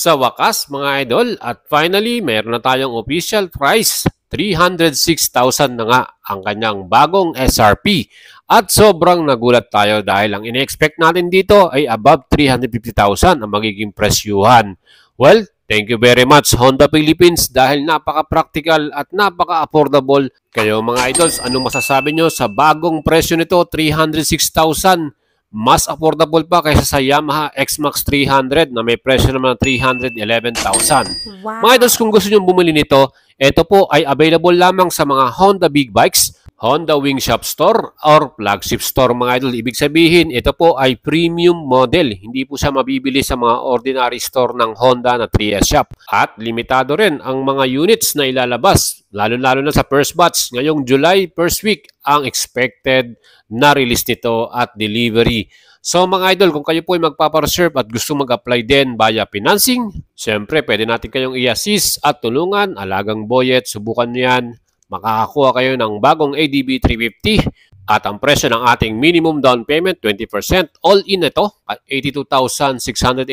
Sa wakas mga idol, at finally mayroon na tayong official price. 306,000 na nga ang kanyang bagong SRP. At sobrang nagulat tayo dahil ang ine-expect natin dito ay above 350,000 ang magiging presyuhan. Well, thank you very much Honda Philippines dahil napaka-practical at napaka-affordable. Kayo mga idols, ano masasabi nyo sa bagong presyo nito, 306,000? Mas affordable pa kaysa sa Yamaha X-Max 300 na may presyo naman ng 311,000. Wow. Mga idols, kung gusto nyo bumili nito, ito po ay available lamang sa mga Honda Big Bikes, Honda Wing Shop Store, or Flagship Store mga idol. Ibig sabihin, ito po ay premium model. Hindi po siya mabibili sa mga ordinary store ng Honda na 3S Shop. At limitado rin ang mga units na ilalabas, lalo-lalo na sa first batch. Ngayong July first week ang expected na release nito at delivery. So mga idol, kung kayo po ay magpapareserve at gusto mag-apply din via financing, syempre pwede natin kayong i-assist at tulungan, alagang boyet, subukan nyo yan. Makakakuha kayo ng bagong ADB 350 at ang presyo ng ating minimum down payment, 20%. All in ito at 82,684.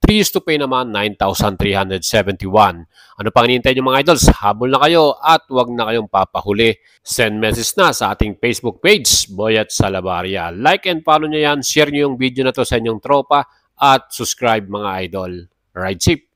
3 years to pay naman, 9,371. Ano pang hinihintay nyo mga idols? Habol na kayo at huwag na kayong papahuli. Send message na sa ating Facebook page, Boyet Salabaria. Like and follow nyo yan. Share nyo yung video na to sa inyong tropa at subscribe mga idol. Ride safe!